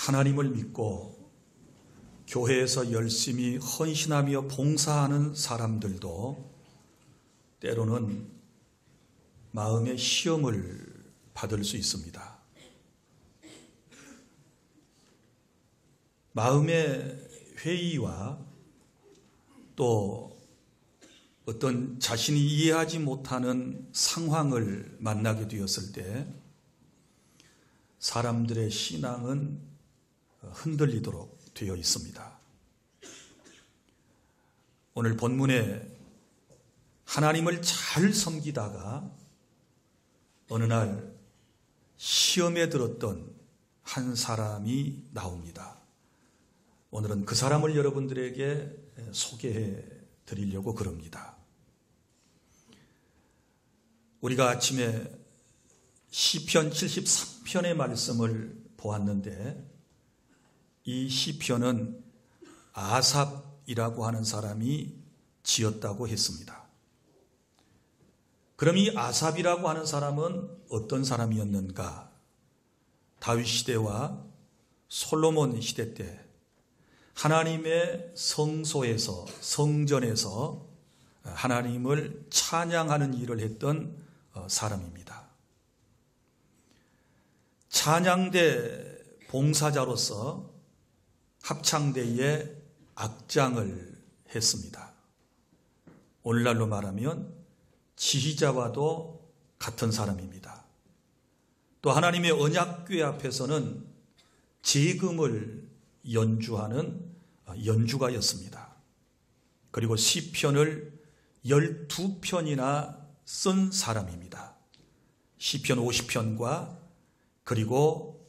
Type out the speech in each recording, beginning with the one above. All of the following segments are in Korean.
하나님을 믿고 교회에서 열심히 헌신하며 봉사하는 사람들도 때로는 마음의 시험을 받을 수 있습니다. 마음의 회의와 또 어떤 자신이 이해하지 못하는 상황을 만나게 되었을 때 사람들의 신앙은 흔들리도록 되어 있습니다. 오늘 본문에 하나님을 잘 섬기다가 어느 날 시험에 들었던 한 사람이 나옵니다. 오늘은 그 사람을 여러분들에게 소개해 드리려고 그럽니다. 우리가 아침에 시편 73편의 말씀을 보았는데 이 시편은 아삽이라고 하는 사람이 지었다고 했습니다. 그럼 이 아삽이라고 하는 사람은 어떤 사람이었는가? 다윗 시대와 솔로몬 시대 때 하나님의 성소에서, 성전에서 하나님을 찬양하는 일을 했던 사람입니다. 찬양대 봉사자로서 합창대에 악장을 했습니다. 오늘날로 말하면 지휘자와도 같은 사람입니다. 또 하나님의 언약궤 앞에서는 제금을 연주하는 연주가였습니다. 그리고 시편을 12편이나 쓴 사람입니다. 시편 50편과 그리고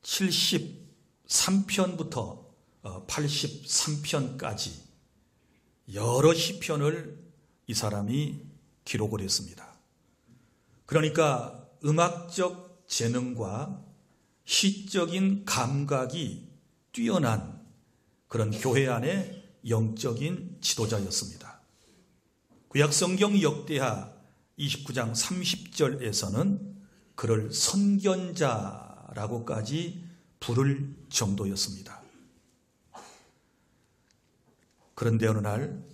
73편부터 83편까지 여러 시편을 이 사람이 기록을 했습니다. 그러니까 음악적 재능과 시적인 감각이 뛰어난 그런 교회 안의 영적인 지도자였습니다. 구약성경 역대하 29장 30절에서는 그를 선견자라고까지 부를 정도였습니다. 그런데 어느 날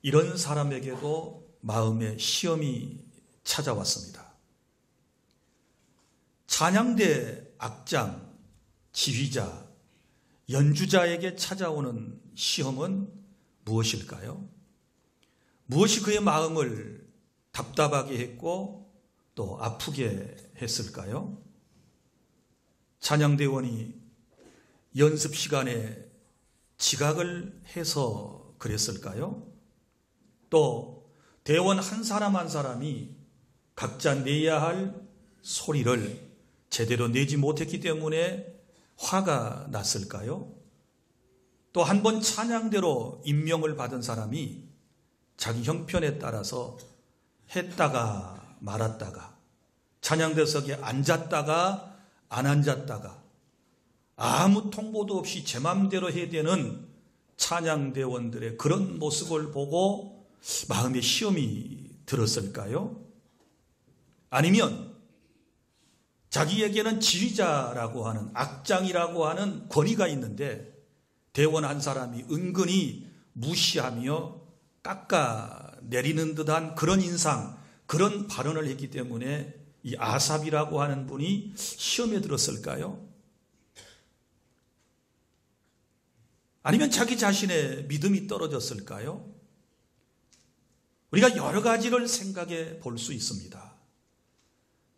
이런 사람에게도 마음의 시험이 찾아왔습니다. 찬양대 악장, 지휘자, 연주자에게 찾아오는 시험은 무엇일까요? 무엇이 그의 마음을 답답하게 했고 또 아프게 했을까요? 찬양대원이 연습 시간에 지각을 해서 그랬을까요? 또 대원 한 사람 한 사람이 각자 내야 할 소리를 제대로 내지 못했기 때문에 화가 났을까요? 또 한 번 찬양대로 임명을 받은 사람이 자기 형편에 따라서 했다가 말았다가 찬양대석에 앉았다가 안 앉았다가 아무 통보도 없이 제 맘대로 해야 되는 찬양대원들의 그런 모습을 보고 마음의 시험이 들었을까요? 아니면 자기에게는 지휘자라고 하는 악장이라고 하는 권위가 있는데 대원 한 사람이 은근히 무시하며 깎아내리는 듯한 그런 인상, 그런 발언을 했기 때문에 이 아삽이라고 하는 분이 시험에 들었을까요? 아니면 자기 자신의 믿음이 떨어졌을까요? 우리가 여러 가지를 생각해 볼 수 있습니다.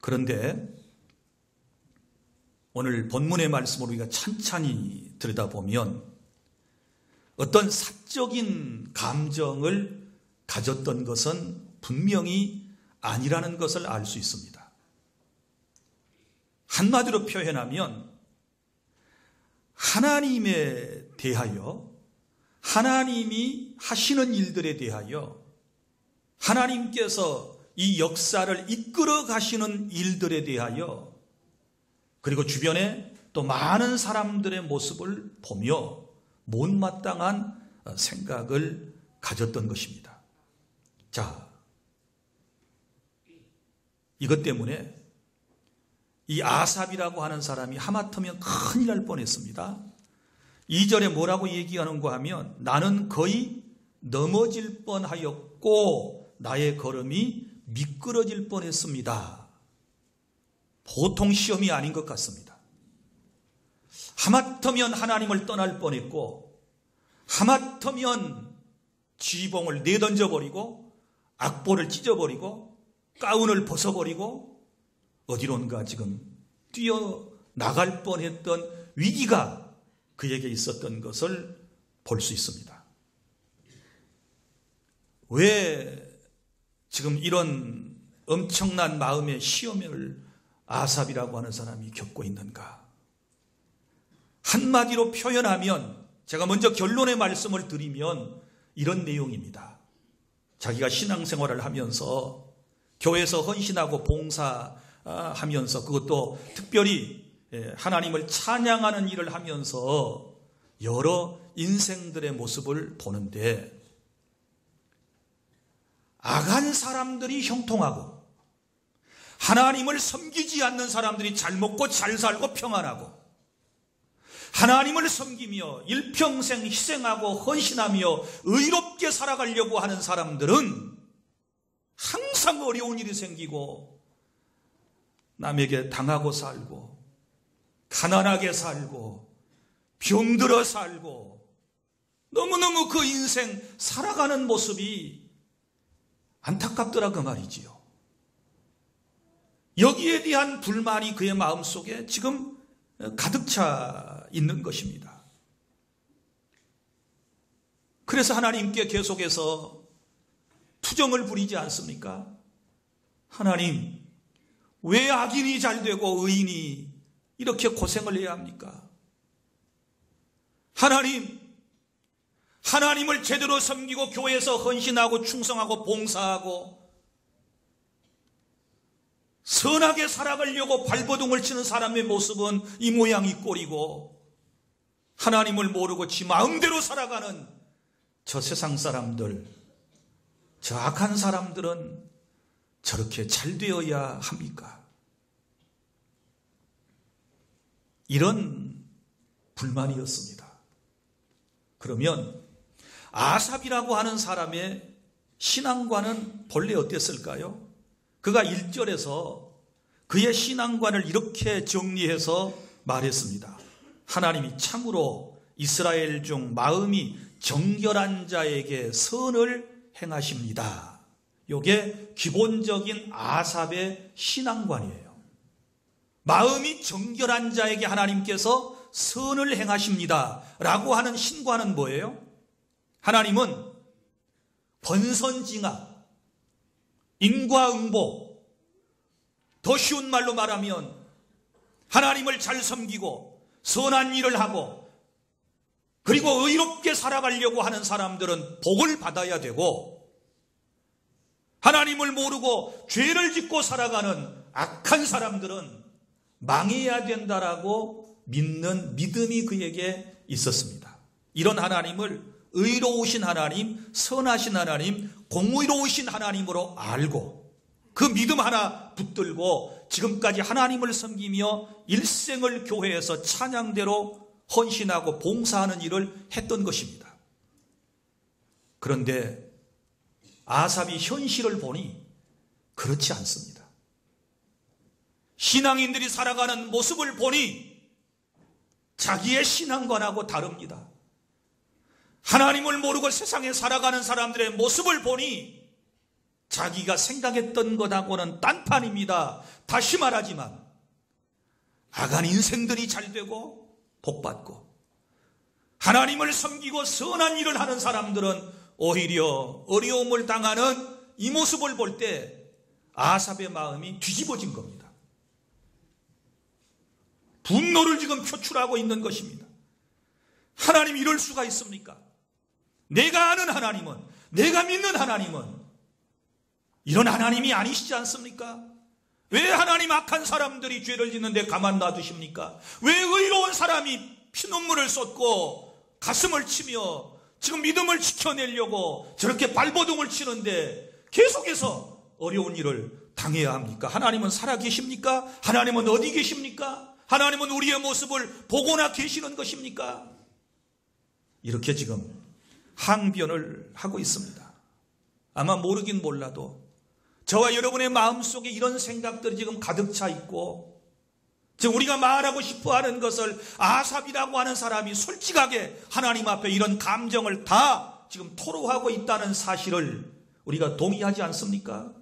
그런데 오늘 본문의 말씀을 우리가 찬찬히 들여다보면 어떤 사적인 감정을 가졌던 것은 분명히 아니라는 것을 알 수 있습니다. 한마디로 표현하면 하나님에 대하여, 하나님이 하시는 일들에 대하여, 하나님께서 이 역사를 이끌어 가시는 일들에 대하여, 그리고 주변에 또 많은 사람들의 모습을 보며 못마땅한 생각을 가졌던 것입니다. 자, 이것 때문에 이 아삽이라고 하는 사람이 하마터면 큰일 날 뻔했습니다. 2절에 뭐라고 얘기하는가 하면 나는 거의 넘어질 뻔하였고 나의 걸음이 미끄러질 뻔했습니다. 보통 시험이 아닌 것 같습니다. 하마터면 하나님을 떠날 뻔했고 하마터면 지휘봉을 내던져버리고 악보를 찢어버리고 가운을 벗어버리고 어디론가 지금 뛰어나갈 뻔했던 위기가 그에게 있었던 것을 볼 수 있습니다. 왜 지금 이런 엄청난 마음의 시험을 아삽이라고 하는 사람이 겪고 있는가? 한마디로 표현하면 제가 먼저 결론의 말씀을 드리면 이런 내용입니다. 자기가 신앙생활을 하면서 교회에서 헌신하고 봉사하면서 그것도 특별히 하나님을 찬양하는 일을 하면서 여러 인생들의 모습을 보는데 악한 사람들이 형통하고 하나님을 섬기지 않는 사람들이 잘 먹고 잘 살고 평안하고 하나님을 섬기며 일평생 희생하고 헌신하며 의롭게 살아가려고 하는 사람들은 항상 어려운 일이 생기고 남에게 당하고 살고 가난하게 살고 병들어 살고 너무너무 그 인생 살아가는 모습이 안타깝더라 그 말이지요. 여기에 대한 불만이 그의 마음속에 지금 가득 차 있는 것입니다. 그래서 하나님께 계속해서 투정을 부리지 않습니까? 하나님, 왜 악인이 잘 되고 의인이 이렇게 고생을 해야 합니까? 하나님을 제대로 섬기고 교회에서 헌신하고 충성하고 봉사하고 선하게 살아가려고 발버둥을 치는 사람의 모습은 이 모양 이 꼴이고 하나님을 모르고 지 마음대로 살아가는 저 세상 사람들, 저 악한 사람들은 저렇게 잘 되어야 합니까? 이런 불만이었습니다. 그러면 아삽이라고 하는 사람의 신앙관은 본래 어땠을까요? 그가 1절에서 그의 신앙관을 이렇게 정리해서 말했습니다. 하나님이 참으로 이스라엘 중 마음이 정결한 자에게 선을 행하십니다. 이게 기본적인 아삽의 신앙관이에요. 마음이 정결한 자에게 하나님께서 선을 행하십니다 라고 하는 신관은 뭐예요? 하나님은 번선징악, 인과응보, 더 쉬운 말로 말하면 하나님을 잘 섬기고 선한 일을 하고 그리고 의롭게 살아가려고 하는 사람들은 복을 받아야 되고 하나님을 모르고 죄를 짓고 살아가는 악한 사람들은 망해야 된다라고 믿는 믿음이 그에게 있었습니다. 이런 하나님을 의로우신 하나님, 선하신 하나님, 공의로우신 하나님으로 알고 그 믿음 하나 붙들고 지금까지 하나님을 섬기며 일생을 교회에서 찬양대로 헌신하고 봉사하는 일을 했던 것입니다. 그런데 아삽이 현실을 보니 그렇지 않습니다. 신앙인들이 살아가는 모습을 보니 자기의 신앙관하고 다릅니다. 하나님을 모르고 세상에 살아가는 사람들의 모습을 보니 자기가 생각했던 것하고는 딴판입니다. 다시 말하지만 악한 인생들이 잘 되고 복받고 하나님을 섬기고 선한 일을 하는 사람들은 오히려 어려움을 당하는 이 모습을 볼 때 아삽의 마음이 뒤집어진 겁니다. 분노를 지금 표출하고 있는 것입니다. 하나님 이럴 수가 있습니까? 내가 아는 하나님은, 내가 믿는 하나님은 이런 하나님이 아니시지 않습니까? 왜 하나님 악한 사람들이 죄를 짓는데 가만 놔두십니까? 왜 의로운 사람이 피눈물을 쏟고 가슴을 치며 지금 믿음을 지켜내려고 저렇게 발버둥을 치는데 계속해서 어려운 일을 당해야 합니까? 하나님은 살아계십니까? 하나님은 어디 계십니까? 하나님은 우리의 모습을 보고나 계시는 것입니까? 이렇게 지금 항변을 하고 있습니다. 아마 모르긴 몰라도 저와 여러분의 마음속에 이런 생각들이 지금 가득 차 있고, 지금 우리가 말하고 싶어하는 것을 아삽이라고 하는 사람이 솔직하게 하나님 앞에 이런 감정을 다 지금 토로하고 있다는 사실을 우리가 동의하지 않습니까?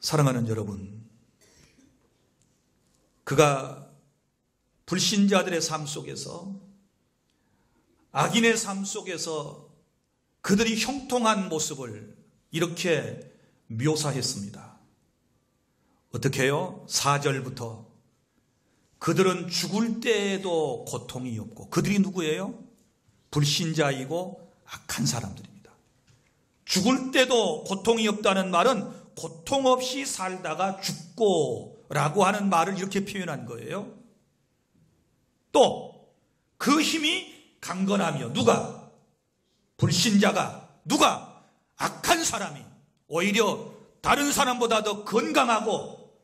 사랑하는 여러분, 그가 불신자들의 삶 속에서, 악인의 삶 속에서 그들이 형통한 모습을 이렇게 묘사했습니다. 어떻게 해요? 4절부터 그들은 죽을 때에도 고통이 없고, 그들이 누구예요? 불신자이고 악한 사람들입니다. 죽을 때도 고통이 없다는 말은 고통 없이 살다가 죽고 라고 하는 말을 이렇게 표현한 거예요. 또 그 힘이 강건하며, 누가? 불신자가, 누가? 악한 사람이 오히려 다른 사람보다 더 건강하고,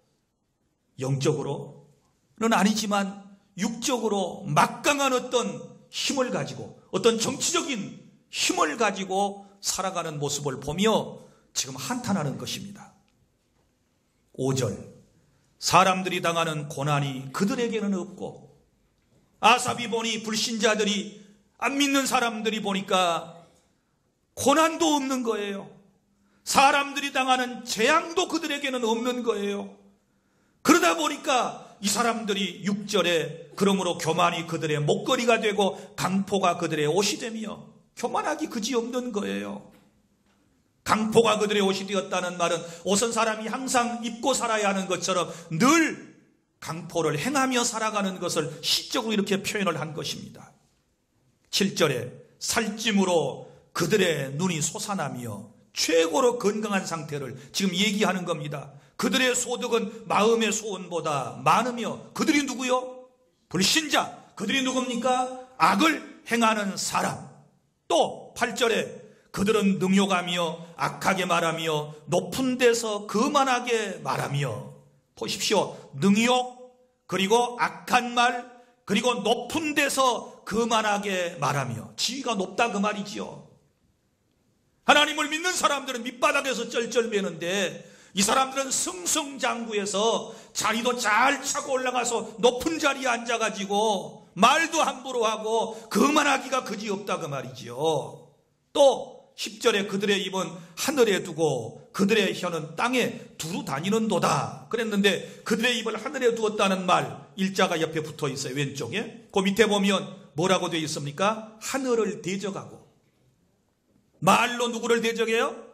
영적으로는 아니지만 육적으로 막강한 어떤 힘을 가지고, 어떤 정치적인 힘을 가지고 살아가는 모습을 보며 지금 한탄하는 것입니다. 5절, 사람들이 당하는 고난이 그들에게는 없고, 아삽이 보니 불신자들이, 안 믿는 사람들이 보니까 고난도 없는 거예요. 사람들이 당하는 재앙도 그들에게는 없는 거예요. 그러다 보니까 이 사람들이 6절에 그러므로 교만이 그들의 목걸이가 되고 강포가 그들의 옷이 되며, 교만하기 그지없는 거예요. 강포가 그들의 옷이 되었다는 말은 옷은 사람이 항상 입고 살아야 하는 것처럼 늘 강포를 행하며 살아가는 것을 시적으로 이렇게 표현을 한 것입니다. 7절에 살찜으로 그들의 눈이 솟아나며 최고로 건강한 상태를 지금 얘기하는 겁니다. 그들의 소득은 마음의 소원보다 많으며, 그들이 누구요? 불신자. 그들이 누굽니까? 악을 행하는 사람. 또 8절에 그들은 능욕하며 악하게 말하며 높은 데서 거만하게 말하며. 보십시오. 능욕, 그리고 악한 말, 그리고 높은 데서 거만하게 말하며. 지위가 높다 그 말이지요. 하나님을 믿는 사람들은 밑바닥에서 쩔쩔매는데, 이 사람들은 승승장구해서 자리도 잘 차고 올라가서 높은 자리에 앉아가지고 말도 함부로 하고 거만하기가 그지없다 그 말이지요. 또 10절에 그들의 입은 하늘에 두고 그들의 혀는 땅에 두루 다니는도다 그랬는데, 그들의 입을 하늘에 두었다는 말 일자가 옆에 붙어 있어요. 왼쪽에. 그 밑에 보면 뭐라고 되어 있습니까? 하늘을 대적하고. 말로 누구를 대적해요?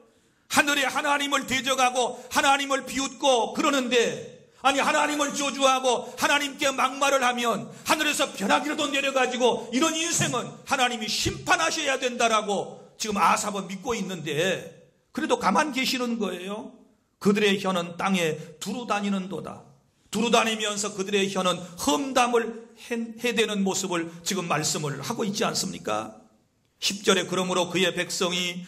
하늘에 하나님을 대적하고 하나님을 비웃고 그러는데, 아니 하나님을 저주하고 하나님께 막말을 하면 하늘에서 벼락이라도 내려가지고 이런 인생은 하나님이 심판하셔야 된다라고 지금 아삽은 믿고 있는데, 그래도 가만 계시는 거예요. 그들의 혀는 땅에 두루 다니는도다. 두루 다니면서 그들의 혀는 험담을 해대는 모습을 지금 말씀을 하고 있지 않습니까? 10절에 그러므로 그의 백성이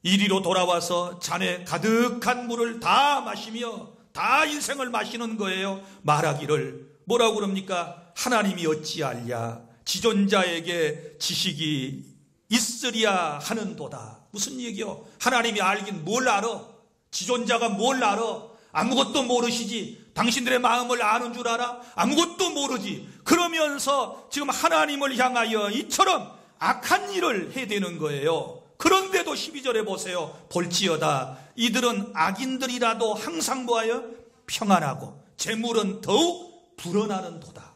이리로 돌아와서 잔에 가득한 물을 다 마시며, 다 인생을 마시는 거예요. 말하기를 뭐라고 그럽니까? 하나님이 어찌알랴 지존자에게 지식이 있으랴 하는도다. 무슨 얘기요? 하나님이 알긴 뭘 알아? 지존자가 뭘 알아? 아무것도 모르시지. 당신들의 마음을 아는 줄 알아? 아무것도 모르지. 그러면서 지금 하나님을 향하여 이처럼 악한 일을 해대는 거예요. 그런데도 12절에 보세요. 볼지어다 이들은 악인들이라도 항상 뭐하여? 평안하고 재물은 더욱 불어나는도다.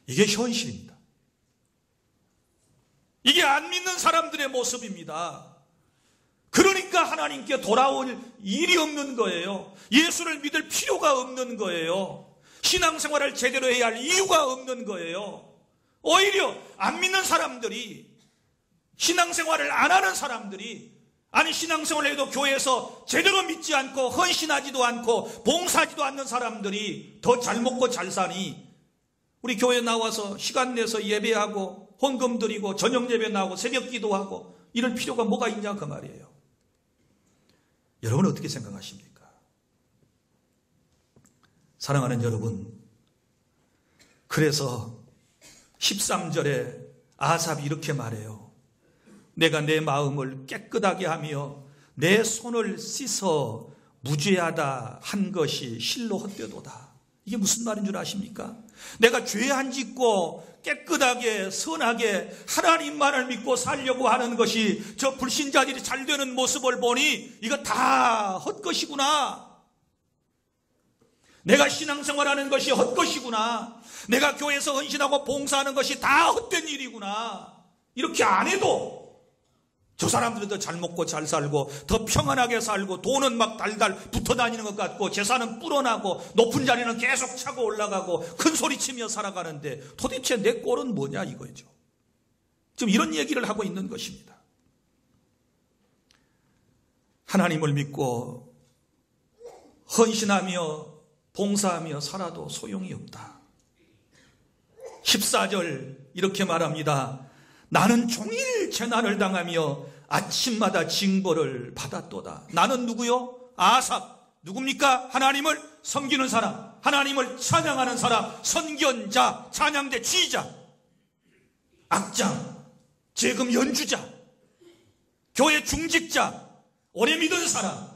이게 현실입니다. 이게 안 믿는 사람들의 모습입니다. 그러니까 하나님께 돌아올 일이 없는 거예요. 예수를 믿을 필요가 없는 거예요. 신앙생활을 제대로 해야 할 이유가 없는 거예요. 오히려 안 믿는 사람들이, 신앙생활을 안 하는 사람들이, 아니 신앙생활을 해도 교회에서 제대로 믿지 않고 헌신하지도 않고 봉사하지도 않는 사람들이 더 잘 먹고 잘 사니, 우리 교회 나와서 시간 내서 예배하고 헌금 드리고 저녁 예배 나오고 새벽 기도하고 이럴 필요가 뭐가 있냐 그 말이에요. 여러분은 어떻게 생각하십니까? 사랑하는 여러분, 그래서 13절에 아삽이 이렇게 말해요. 내가 내 마음을 깨끗하게 하며 내 손을 씻어 무죄하다 한 것이 실로 헛되도다. 이게 무슨 말인 줄 아십니까? 내가 죄 안 짓고 깨끗하게 선하게 하나님만을 믿고 살려고 하는 것이 저 불신자들이 잘 되는 모습을 보니 이거 다 헛것이구나. 내가 신앙생활하는 것이 헛것이구나. 내가 교회에서 헌신하고 봉사하는 것이 다 헛된 일이구나. 이렇게 안 해도 저 사람들은 더 잘 먹고 잘 살고 더 평안하게 살고 돈은 막 달달 붙어 다니는 것 같고 재산은 불어나고 높은 자리는 계속 차고 올라가고 큰 소리치며 살아가는데 도대체 내 꼴은 뭐냐 이거죠. 지금 이런 얘기를 하고 있는 것입니다. 하나님을 믿고 헌신하며 봉사하며 살아도 소용이 없다. 14절 이렇게 말합니다. 나는 종일 재난을 당하며 아침마다 징벌을 받았도다. 나는 누구요? 아삽. 누굽니까? 하나님을 섬기는 사람, 하나님을 찬양하는 사람, 선견자, 찬양대 지휘자, 악장, 재금 연주자, 교회 중직자, 오래 믿은 사람,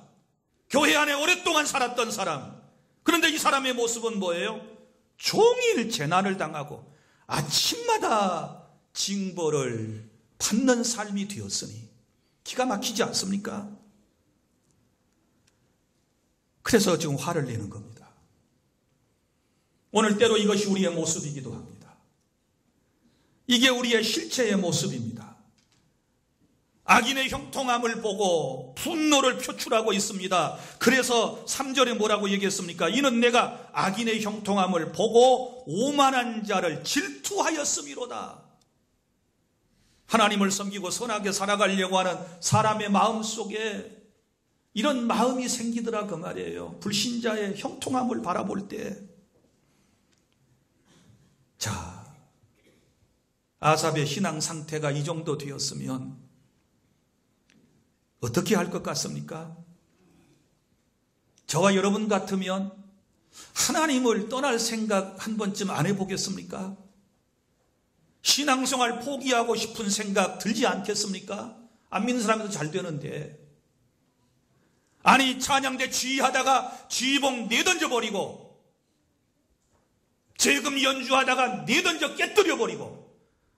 교회 안에 오랫동안 살았던 사람. 그런데 이 사람의 모습은 뭐예요? 종일 재난을 당하고 아침마다 징벌을 받는 삶이 되었으니 기가 막히지 않습니까? 그래서 지금 화를 내는 겁니다. 오늘 때로 이것이 우리의 모습이기도 합니다. 이게 우리의 실체의 모습입니다. 악인의 형통함을 보고 분노를 표출하고 있습니다. 그래서 3절에 뭐라고 얘기했습니까? 이는 내가 악인의 형통함을 보고 오만한 자를 질투하였음이로다. 하나님을 섬기고 선하게 살아가려고 하는 사람의 마음 속에 이런 마음이 생기더라 그 말이에요. 불신자의 형통함을 바라볼 때. 자, 아삽의 신앙 상태가 이 정도 되었으면 어떻게 할 것 같습니까? 저와 여러분 같으면 하나님을 떠날 생각 한 번쯤 안 해보겠습니까? 신앙생활 포기하고 싶은 생각 들지 않겠습니까? 안 믿는 사람도 잘 되는데. 아니 찬양대 지휘하다가 지휘봉 내던져버리고 재금 연주하다가 내던져 깨뜨려버리고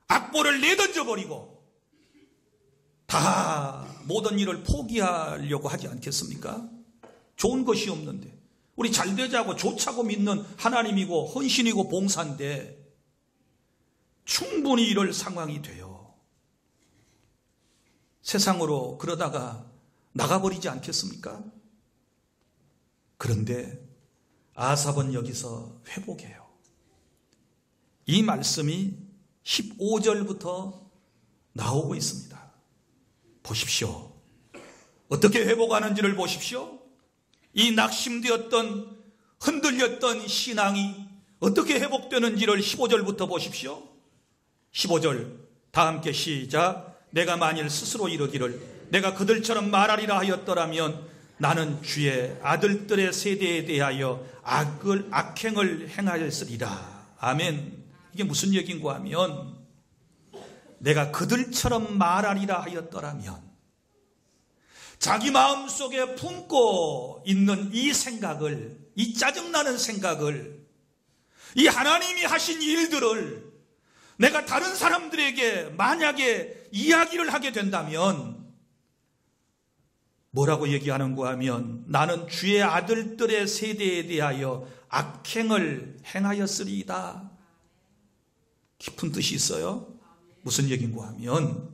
악보를 내던져버리고 다 모든 일을 포기하려고 하지 않겠습니까? 좋은 것이 없는데 우리 잘 되자고 좋자고 믿는 하나님이고 헌신이고 봉사인데 충분히 이럴 상황이 돼요. 세상으로 그러다가 나가버리지 않겠습니까? 그런데 아삽은 여기서 회복해요. 이 말씀이 15절부터 나오고 있습니다. 보십시오. 어떻게 회복하는지를 보십시오. 이 낙심되었던 흔들렸던 신앙이 어떻게 회복되는지를 15절부터 보십시오. 15절 다 함께 시작. 내가 만일 스스로 이르기를 내가 그들처럼 말하리라 하였더라면 나는 주의 아들들의 세대에 대하여 악행을 행하였으리라. 아멘. 이게 무슨 얘기인가 하면 내가 그들처럼 말하리라 하였더라면 자기 마음속에 품고 있는 이 생각을, 이 짜증나는 생각을, 이 하나님이 하신 일들을 내가 다른 사람들에게 만약에 이야기를 하게 된다면 뭐라고 얘기하는가 하면 나는 주의 아들들의 세대에 대하여 악행을 행하였으리이다. 깊은 뜻이 있어요. 무슨 얘기인가 하면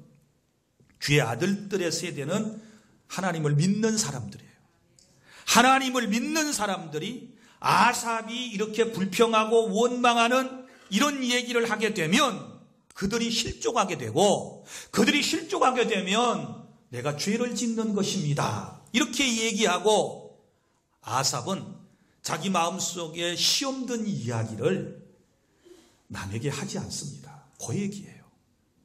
주의 아들들의 세대는 하나님을 믿는 사람들이에요. 하나님을 믿는 사람들이 아삽이 이렇게 불평하고 원망하는 이런 얘기를 하게 되면 그들이 실족하게 되고 그들이 실족하게 되면 내가 죄를 짓는 것입니다. 이렇게 얘기하고 아삽은 자기 마음속에 시험든 이야기를 남에게 하지 않습니다. 그 얘기예요.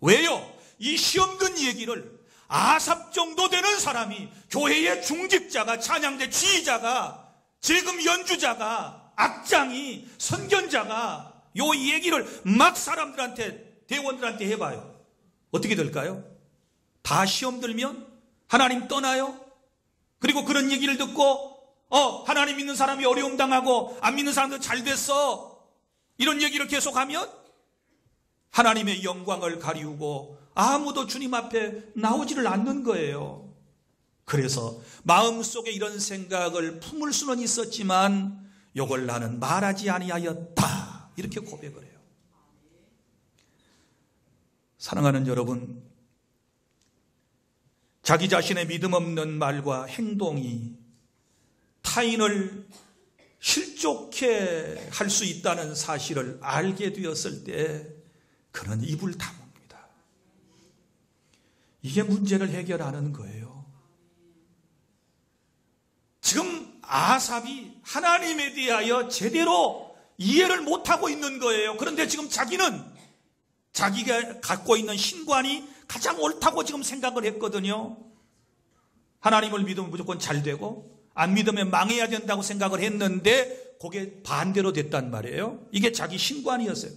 왜요? 이 시험든 얘기를 아삽 정도 되는 사람이, 교회의 중직자가, 찬양대 지휘자가, 재금 연주자가, 악장이, 선견자가 요 얘기를 막 사람들한테, 대원들한테 해봐요. 어떻게 될까요? 다 시험 들면 하나님 떠나요? 그리고 그런 얘기를 듣고 하나님 믿는 사람이 어려움 당하고 안 믿는 사람도 잘 됐어, 이런 얘기를 계속하면 하나님의 영광을 가리우고 아무도 주님 앞에 나오지를 않는 거예요. 그래서 마음속에 이런 생각을 품을 수는 있었지만 이걸 나는 말하지 아니하였다, 이렇게 고백을 해요. 사랑하는 여러분, 자기 자신의 믿음 없는 말과 행동이 타인을 실족해 할 수 있다는 사실을 알게 되었을 때 그는 입을 다뭅니다. 이게 문제를 해결하는 거예요. 지금 아삽이 하나님에 대하여 제대로 이해를 못하고 있는 거예요. 그런데 지금 자기는 자기가 갖고 있는 신관이 가장 옳다고 지금 생각을 했거든요. 하나님을 믿으면 무조건 잘 되고 안 믿으면 망해야 된다고 생각을 했는데 그게 반대로 됐단 말이에요. 이게 자기 신관이었어요.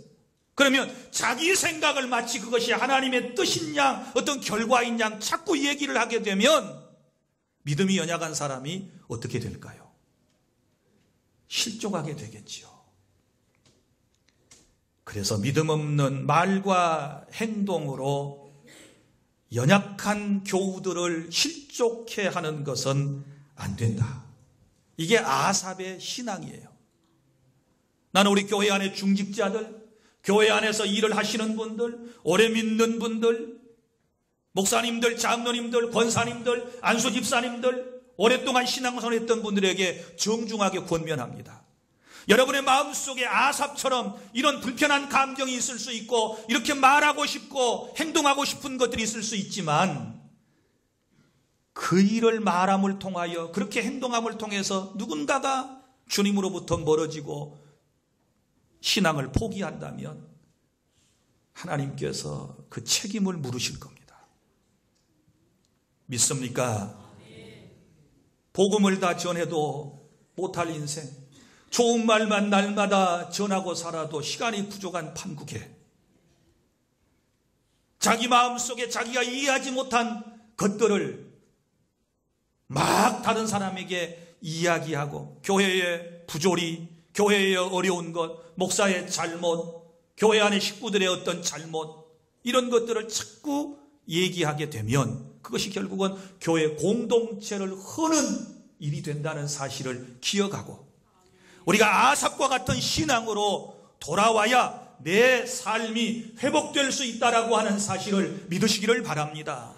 그러면 자기 생각을 마치 그것이 하나님의 뜻인 양, 어떤 결과인 양 자꾸 얘기를 하게 되면 믿음이 연약한 사람이 어떻게 될까요? 실족하게 되겠지요. 그래서 믿음 없는 말과 행동으로 연약한 교우들을 실족해 하는 것은 안 된다. 이게 아삽의 신앙이에요. 나는 우리 교회 안에 중직자들, 교회 안에서 일을 하시는 분들, 오래 믿는 분들, 목사님들, 장로님들, 권사님들, 안수 집사님들, 오랫동안 신앙생활을 했던 분들에게 정중하게 권면합니다. 여러분의 마음속에 아삽처럼 이런 불편한 감정이 있을 수 있고 이렇게 말하고 싶고 행동하고 싶은 것들이 있을 수 있지만 그 일을 말함을 통하여, 그렇게 행동함을 통해서 누군가가 주님으로부터 멀어지고 신앙을 포기한다면 하나님께서 그 책임을 물으실 겁니다. 믿습니까? 복음을 다 전해도 못할 인생, 좋은 말만 날마다 전하고 살아도 시간이 부족한 판국에 자기 마음속에 자기가 이해하지 못한 것들을 막 다른 사람에게 이야기하고 교회의 부조리, 교회의 어려운 것, 목사의 잘못, 교회 안의 식구들의 어떤 잘못, 이런 것들을 자꾸 얘기하게 되면 그것이 결국은 교회 공동체를 흐는 일이 된다는 사실을 기억하고 우리가 아삽과 같은 신앙으로 돌아와야 내 삶이 회복될 수 있다라고 하는 사실을 믿으시기를 바랍니다.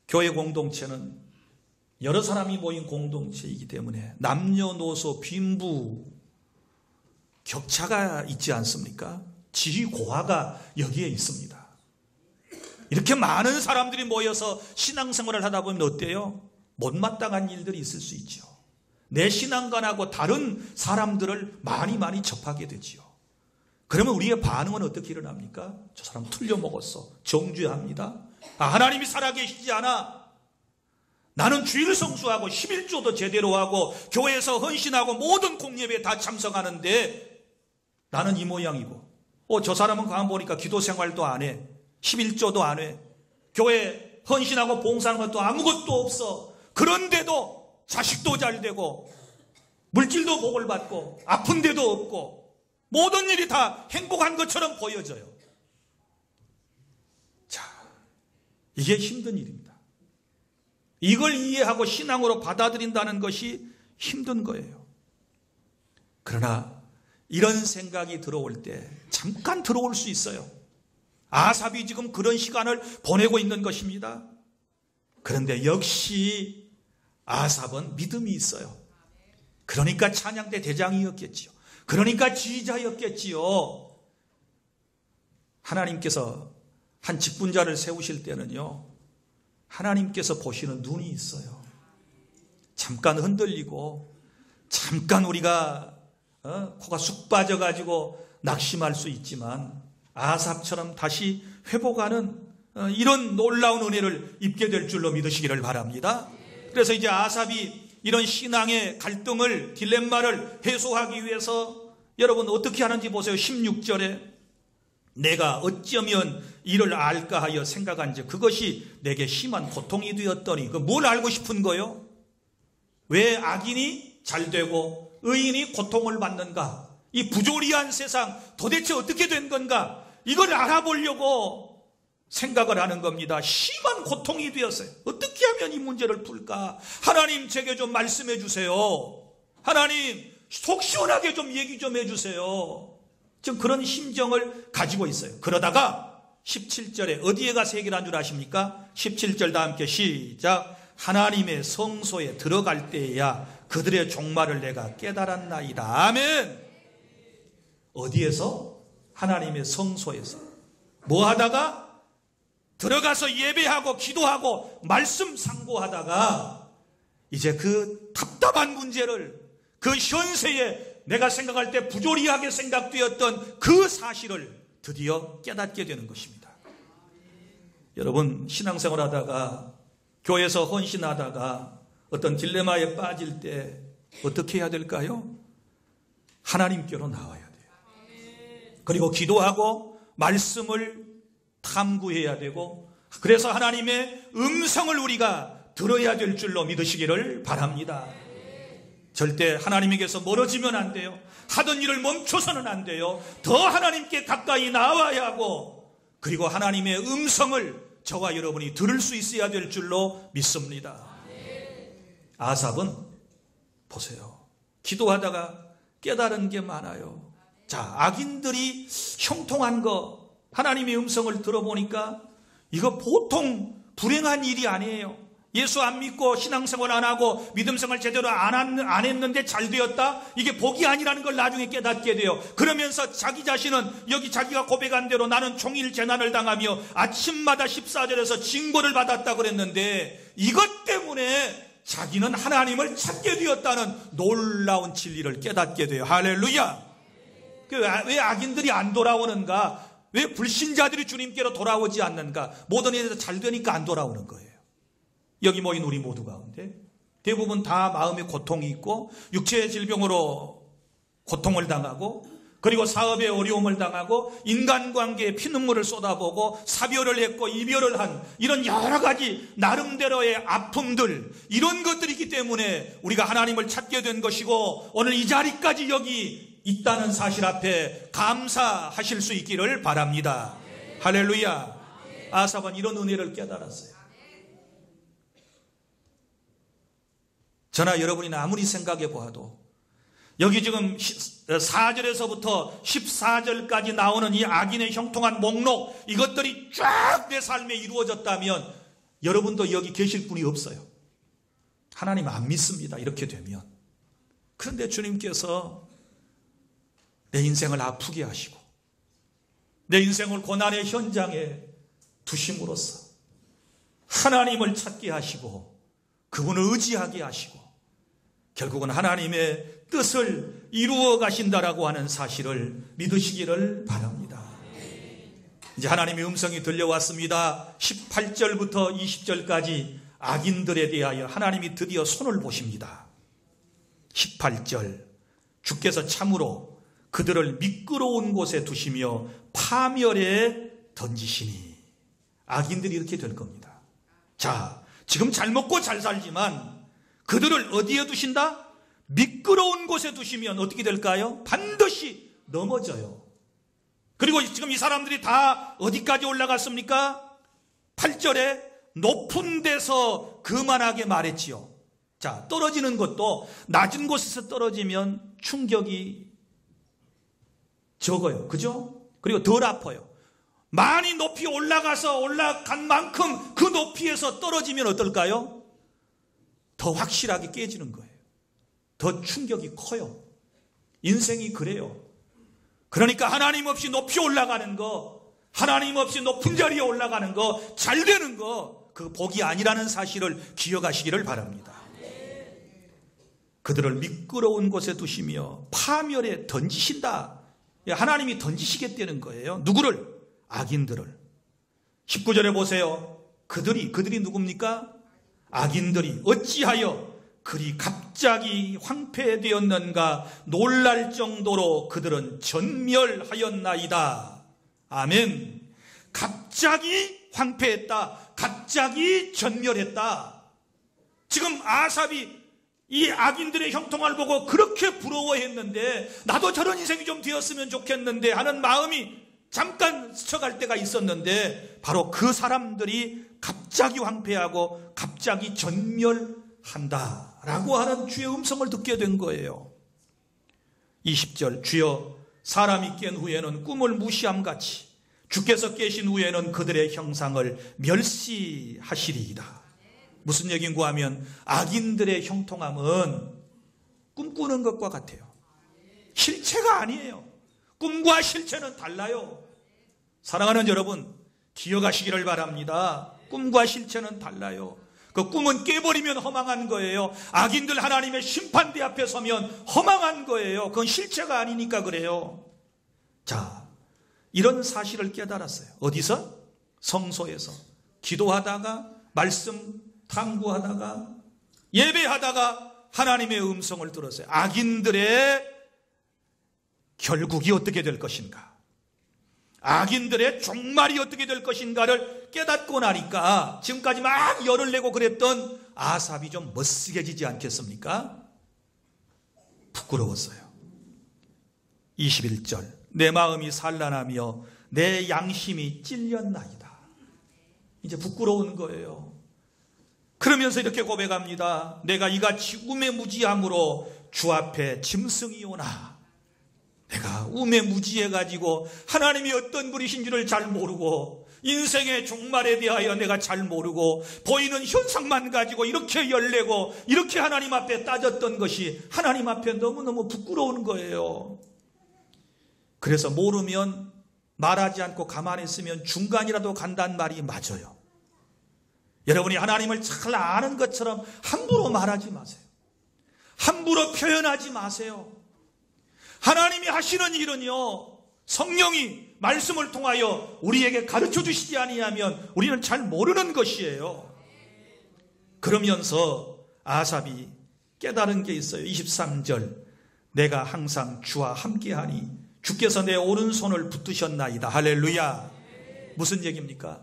교회 공동체는 여러 사람이 모인 공동체이기 때문에 남녀노소 빈부 격차가 있지 않습니까? 지위 고하가 여기에 있습니다. 이렇게 많은 사람들이 모여서 신앙생활을 하다 보면 어때요? 못마땅한 일들이 있을 수 있죠. 내 신앙관하고 다른 사람들을 많이 접하게 되지요. 그러면 우리의 반응은 어떻게 일어납니까? 저 사람 틀려 먹었어. 정죄합니다. 하나님이 살아계시지 않아. 나는 주일 성수하고 11조도 제대로 하고 교회에서 헌신하고 모든 공예배에 다 참석하는데 나는 이 모양이고, 저 사람은 가만 보니까 기도 생활도 안 해. 11조도 안 해. 교회 헌신하고 봉사하는 것도 아무것도 없어. 그런데도 자식도 잘 되고 물질도 복을 받고 아픈 데도 없고 모든 일이 다 행복한 것처럼 보여져요. 자, 이게 힘든 일입니다. 이걸 이해하고 신앙으로 받아들인다는 것이 힘든 거예요. 그러나 이런 생각이 들어올 때 잠깐 들어올 수 있어요. 아삽이 지금 그런 시간을 보내고 있는 것입니다. 그런데 역시 아삽은 믿음이 있어요. 그러니까 찬양대 대장이었겠지요. 그러니까 지휘자였겠지요. 하나님께서 한 직분자를 세우실 때는요, 하나님께서 보시는 눈이 있어요. 잠깐 흔들리고 잠깐 우리가 코가 쑥 빠져가지고 낙심할 수 있지만 아삽처럼 다시 회복하는 이런 놀라운 은혜를 입게 될 줄로 믿으시기를 바랍니다. 그래서 이제 아삽이 이런 신앙의 갈등을, 딜레마를 해소하기 위해서 여러분 어떻게 하는지 보세요. 16절에 내가 어쩌면 이를 알까 하여 생각한즉 그것이 내게 심한 고통이 되었더니, 그 뭘 알고 싶은 거요? 왜 악인이 잘되고 의인이 고통을 받는가? 이 부조리한 세상 도대체 어떻게 된 건가? 이걸 알아보려고 생각을 하는 겁니다. 심한 고통이 되었어요. 어떻게 하면 이 문제를 풀까? 하나님 제게 좀 말씀해 주세요. 하나님 속 시원하게 좀 얘기 좀 해주세요. 지금 그런 심정을 가지고 있어요. 그러다가 17절에 어디에 가서 해결한 줄 아십니까? 17절 다 함께 시작. 하나님의 성소에 들어갈 때에야 그들의 종말을 내가 깨달았나이다. 아멘. 어디에서? 하나님의 성소에서. 뭐 하다가? 들어가서 예배하고 기도하고 말씀 상고하다가 이제 그 답답한 문제를, 그 현세에 내가 생각할 때 부조리하게 생각되었던 그 사실을 드디어 깨닫게 되는 것입니다. 여러분, 신앙생활 하다가, 교회에서 헌신하다가 어떤 딜레마에 빠질 때 어떻게 해야 될까요? 하나님께로 나와야 돼요. 그리고 기도하고 말씀을 탐구해야 되고, 그래서 하나님의 음성을 우리가 들어야 될 줄로 믿으시기를 바랍니다. 절대 하나님에게서 멀어지면 안 돼요. 하던 일을 멈춰서는 안 돼요. 더 하나님께 가까이 나와야 하고, 그리고 하나님의 음성을 저와 여러분이 들을 수 있어야 될 줄로 믿습니다. 아삽은 보세요. 기도하다가 깨달은 게 많아요. 자, 악인들이 형통한 거, 하나님의 음성을 들어보니까 이거 보통 불행한 일이 아니에요. 예수 안 믿고 신앙생활 안 하고 믿음생활 제대로 안 했는데 잘 되었다? 이게 복이 아니라는 걸 나중에 깨닫게 돼요. 그러면서 자기 자신은 여기 자기가 고백한 대로 나는 종일 재난을 당하며 아침마다 14절에서 징벌을 받았다 그랬는데, 이것 때문에 자기는 하나님을 찾게 되었다는 놀라운 진리를 깨닫게 돼요. 할렐루야. 왜 악인들이 안 돌아오는가? 왜 불신자들이 주님께로 돌아오지 않는가? 모든 일에서 잘 되니까 안 돌아오는 거예요. 여기 모인 우리 모두 가운데 대부분 다 마음의 고통이 있고 육체의 질병으로 고통을 당하고, 그리고 사업에 어려움을 당하고 인간관계에 피눈물을 쏟아보고 사별을 했고 이별을 한 이런 여러 가지 나름대로의 아픔들, 이런 것들이기 때문에 우리가 하나님을 찾게 된 것이고 오늘 이 자리까지 여기 있다는 사실 앞에 감사하실 수 있기를 바랍니다. 할렐루야. 아삽은 이런 은혜를 깨달았어요. 저나 여러분이나 아무리 생각해 보아도 여기 지금 4절에서부터 14절까지 나오는 이 악인의 형통한 목록, 이것들이 쫙 내 삶에 이루어졌다면 여러분도 여기 계실 분이 없어요. 하나님 안 믿습니다. 이렇게 되면. 그런데 주님께서 내 인생을 아프게 하시고 내 인생을 고난의 현장에 두심으로써 하나님을 찾게 하시고 그분을 의지하게 하시고 결국은 하나님의 뜻을 이루어 가신다라고 하는 사실을 믿으시기를 바랍니다. 이제 하나님의 음성이 들려왔습니다. 18절부터 20절까지 악인들에 대하여 하나님이 드디어 손을 보십니다. 18절, 주께서 참으로 그들을 미끄러운 곳에 두시며 파멸에 던지시니. 악인들이 이렇게 될 겁니다. 자, 지금 잘 먹고 잘 살지만 그들을 어디에 두신다? 미끄러운 곳에 두시면 어떻게 될까요? 반드시 넘어져요. 그리고 지금 이 사람들이 다 어디까지 올라갔습니까? 8절에 높은 데서 그만하게 말했지요. 자, 떨어지는 것도 낮은 곳에서 떨어지면 충격이 적어요. 그죠? 그리고 덜 아파요. 많이 높이 올라간 만큼 그 높이에서 떨어지면 어떨까요? 더 확실하게 깨지는 거예요. 더 충격이 커요. 인생이 그래요. 그러니까 하나님 없이 높이 올라가는 거, 하나님 없이 높은 자리에 올라가는 거, 잘 되는 거, 그 복이 아니라는 사실을 기억하시기를 바랍니다. 그들을 미끄러운 곳에 두시며 파멸에 던지신다. 하나님이 던지시겠다는 거예요. 누구를? 악인들을. 19절에 보세요. 그들이 누굽니까? 악인들이 어찌하여 그리 갑자기 황폐되었는가 놀랄 정도로 그들은 전멸하였나이다. 아멘. 갑자기 황폐했다. 갑자기 전멸했다. 지금 아삽이 이 악인들의 형통을 보고 그렇게 부러워했는데 나도 저런 인생이 좀 되었으면 좋겠는데 하는 마음이 잠깐 스쳐갈 때가 있었는데 바로 그 사람들이 갑자기 황폐하고 갑자기 전멸한다라고 하는 주의 음성을 듣게 된 거예요. 20절 주여 사람이 깬 후에는 꿈을 무시함같이 주께서 깨신 후에는 그들의 형상을 멸시하시리이다. 무슨 얘기인가 하면 악인들의 형통함은 꿈꾸는 것과 같아요. 실체가 아니에요. 꿈과 실체는 달라요. 사랑하는 여러분, 기억하시기를 바랍니다. 꿈과 실체는 달라요. 그 꿈은 깨버리면 허망한 거예요. 악인들 하나님의 심판대 앞에 서면 허망한 거예요. 그건 실체가 아니니까 그래요. 자, 이런 사실을 깨달았어요. 어디서? 성소에서 기도하다가 말씀 탐구하다가 예배하다가 하나님의 음성을 들었어요. 악인들의 결국이 어떻게 될 것인가, 악인들의 종말이 어떻게 될 것인가를 깨닫고 나니까 지금까지 막 열을 내고 그랬던 아삽이 좀 멋쓰게지지 않겠습니까? 부끄러웠어요. 21절 내 마음이 산란하며 내 양심이 찔렸나이다. 이제 부끄러운 거예요. 그러면서 이렇게 고백합니다. 내가 이같이 우매무지함으로 주 앞에 짐승이 오나. 내가 우매무지해가지고 하나님이 어떤 분이신지를 잘 모르고 인생의 종말에 대하여 내가 잘 모르고 보이는 현상만 가지고 이렇게 열내고 이렇게 하나님 앞에 따졌던 것이 하나님 앞에 너무너무 부끄러운 거예요. 그래서 모르면 말하지 않고 가만히 있으면 중간이라도 간다는 말이 맞아요. 여러분이 하나님을 잘 아는 것처럼 함부로 말하지 마세요. 함부로 표현하지 마세요. 하나님이 하시는 일은요, 성령이 말씀을 통하여 우리에게 가르쳐 주시지 아니하면 우리는 잘 모르는 것이에요. 그러면서 아삽이 깨달은 게 있어요. 23절 내가 항상 주와 함께하니 주께서 내 오른손을 붙드셨나이다. 할렐루야. 무슨 얘기입니까?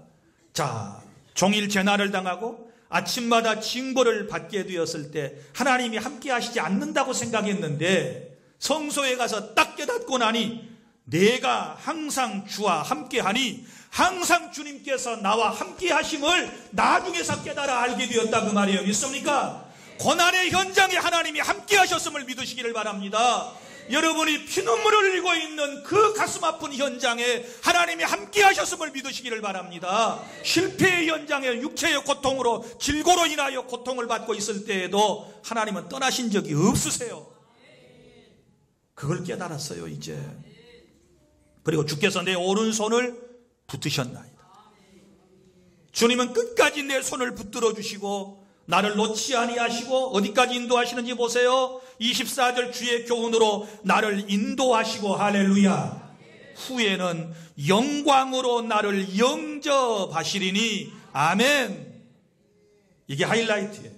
자, 종일 재난을 당하고 아침마다 징벌을 받게 되었을 때 하나님이 함께 하시지 않는다고 생각했는데 성소에 가서 딱 깨닫고 나니 내가 항상 주와 함께하니 항상 주님께서 나와 함께 하심을 나중에서 깨달아 알게 되었다 그 말이에요. 믿습니까? 고난의 현장에 하나님이 함께 하셨음을 믿으시기를 바랍니다. 여러분이 피눈물을 흘리고 있는 그 가슴 아픈 현장에 하나님이 함께 하셨음을 믿으시기를 바랍니다. 실패의 현장에 육체의 고통으로 질고로 인하여 고통을 받고 있을 때에도 하나님은 떠나신 적이 없으세요. 그걸 깨달았어요 이제. 그리고 주께서 내 오른손을 붙드셨나이다. 주님은 끝까지 내 손을 붙들어 주시고 나를 놓지 아니하시고 어디까지 인도하시는지 보세요. 24절 주의 교훈으로 나를 인도하시고 할렐루야. 후에는 영광으로 나를 영접하시리니 아멘. 이게 하이라이트예요.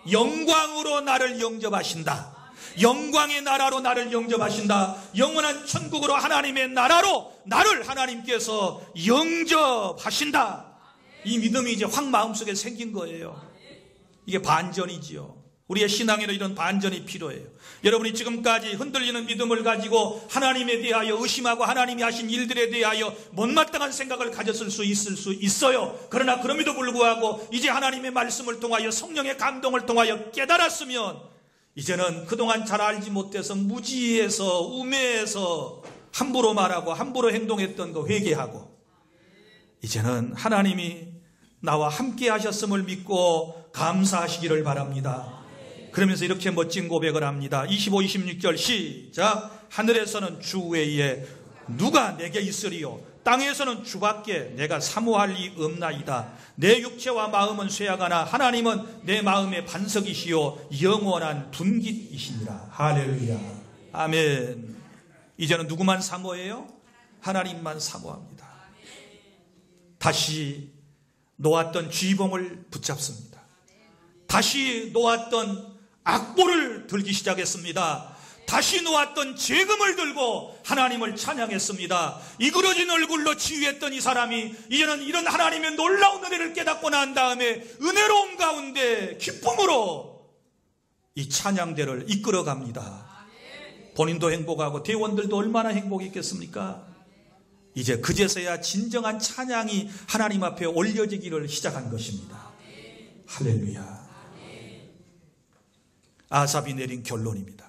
영광으로 나를 영접하신다. 영광의 나라로 나를 영접하신다. 영원한 천국으로 하나님의 나라로 나를 하나님께서 영접하신다. 이 믿음이 이제 확 마음속에 생긴 거예요. 이게 반전이지요. 우리의 신앙에는 이런 반전이 필요해요. 여러분이 지금까지 흔들리는 믿음을 가지고 하나님에 대하여 의심하고 하나님이 하신 일들에 대하여 못마땅한 생각을 가졌을 수 있어요. 그러나 그럼에도 불구하고 이제 하나님의 말씀을 통하여 성령의 감동을 통하여 깨달았으면 이제는 그동안 잘 알지 못해서 무지해서 우매해서 함부로 말하고 함부로 행동했던 거 회개하고 이제는 하나님이 나와 함께 하셨음을 믿고 감사하시기를 바랍니다. 그러면서 이렇게 멋진 고백을 합니다. 25, 26절 시작. 하늘에서는 주 외에 누가 내게 있으리요? 땅에서는 주밖에 내가 사모할 리 없나이다. 내 육체와 마음은 쇠하가나 하나님은 내 마음의 반석이시요 영원한 분깃이시니라. 할렐루야. 아멘. 이제는 누구만 사모해요? 하나님만 사모합니다. 다시 놓았던 쥐봉을 붙잡습니다. 다시 놓았던 악보를 들기 시작했습니다. 다시 놓았던 재금을 들고 하나님을 찬양했습니다. 이그러진 얼굴로 치유했던 이 사람이 이제는 이런 하나님의 놀라운 은혜를 깨닫고 난 다음에 은혜로움 가운데 기쁨으로 이 찬양대를 이끌어갑니다. 본인도 행복하고 대원들도 얼마나 행복했겠습니까? 이제 그제서야 진정한 찬양이 하나님 앞에 올려지기를 시작한 것입니다. 할렐루야. 아삽이 내린 결론입니다.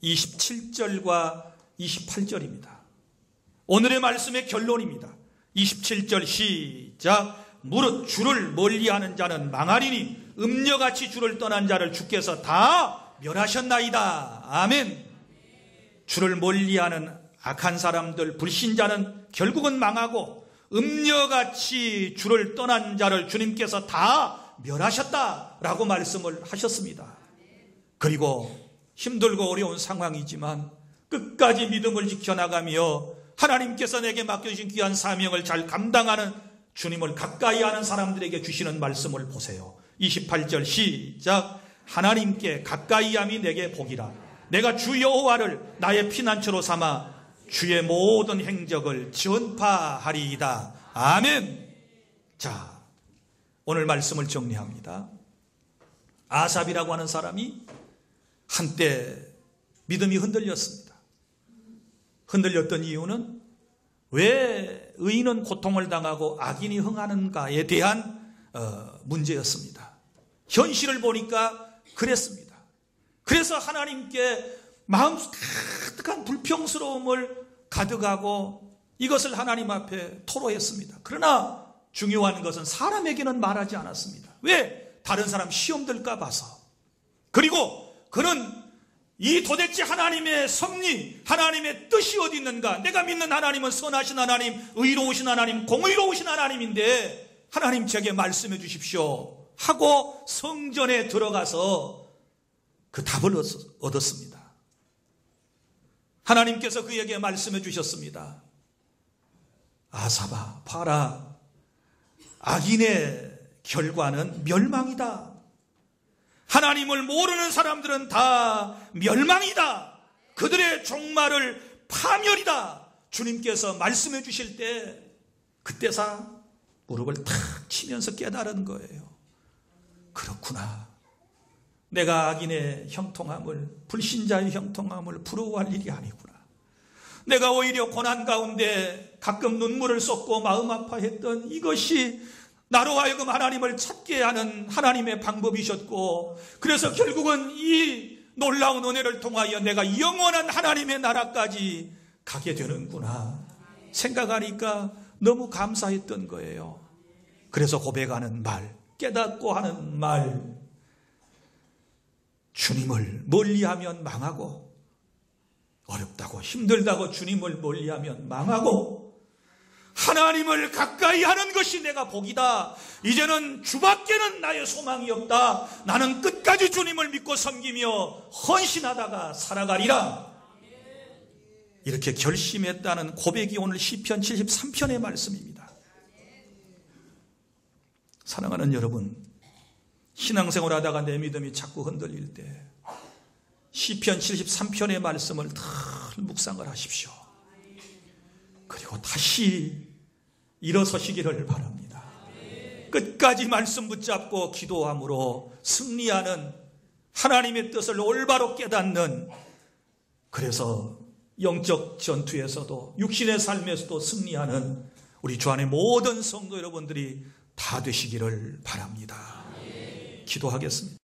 27절과 28절입니다. 오늘의 말씀의 결론입니다. 27절 시작. 무릇 주를 멀리하는 자는 망하리니 음녀같이 주를 떠난 자를 주께서 다 멸하셨나이다. 아멘. 주를 멀리하는 악한 사람들, 불신자는 결국은 망하고 음녀같이 주를 떠난 자를 주님께서 다 멸하셨다라고 말씀을 하셨습니다. 그리고 힘들고 어려운 상황이지만 끝까지 믿음을 지켜나가며 하나님께서 내게 맡겨주신 귀한 사명을 잘 감당하는 주님을 가까이 하는 사람들에게 주시는 말씀을 보세요. 28절 시작. 하나님께 가까이함이 내게 복이라. 내가 주 여호와를 나의 피난처로 삼아 주의 모든 행적을 전파하리이다. 아멘. 자, 오늘 말씀을 정리합니다. 아삽이라고 하는 사람이 한때 믿음이 흔들렸습니다. 흔들렸던 이유는 왜 의인은 고통을 당하고 악인이 흥하는가에 대한 문제였습니다. 현실을 보니까 그랬습니다. 그래서 하나님께 마음 가득한 불평스러움을 가득하고 이것을 하나님 앞에 토로했습니다. 그러나 중요한 것은 사람에게는 말하지 않았습니다. 왜? 다른 사람 시험 들까 봐서. 그리고 그는 이 도대체 하나님의 섭리, 하나님의 뜻이 어디 있는가? 내가 믿는 하나님은 선하신 하나님, 의로우신 하나님, 공의로우신 하나님인데 하나님 제게 말씀해 주십시오 하고 성전에 들어가서 그 답을 얻었습니다. 하나님께서 그에게 말씀해 주셨습니다. 아삽아, 봐라. 악인의 결과는 멸망이다. 하나님을 모르는 사람들은 다 멸망이다. 그들의 종말을 파멸이다. 주님께서 말씀해 주실 때 그때사 무릎을 탁 치면서 깨달은 거예요. 그렇구나. 내가 악인의 형통함을, 불신자의 형통함을 부러워할 일이 아니구나. 내가 오히려 고난 가운데 가끔 눈물을 쏟고 마음 아파했던 이것이 나로 하여금 하나님을 찾게 하는 하나님의 방법이셨고, 그래서 결국은 이 놀라운 은혜를 통하여 내가 영원한 하나님의 나라까지 가게 되는구나 생각하니까 너무 감사했던 거예요. 그래서 고백하는 말, 깨닫고 하는 말, 주님을 멀리하면 망하고, 어렵다고 힘들다고 주님을 멀리하면 망하고, 하나님을 가까이 하는 것이 내가 복이다. 이제는 주밖에는 나의 소망이 없다. 나는 끝까지 주님을 믿고 섬기며 헌신하다가 살아가리라. 이렇게 결심했다는 고백이 오늘 시편 73편의 말씀입니다. 사랑하는 여러분, 신앙생활 하다가 내 믿음이 자꾸 흔들릴 때 시편 73편의 말씀을 늘 묵상을 하십시오. 그리고 다시 일어서시기를 바랍니다. 끝까지 말씀 붙잡고 기도함으로 승리하는 하나님의 뜻을 올바로 깨닫는, 그래서 영적 전투에서도 육신의 삶에서도 승리하는 우리 주 안의 모든 성도 여러분들이 다 되시기를 바랍니다. 기도하겠습니다.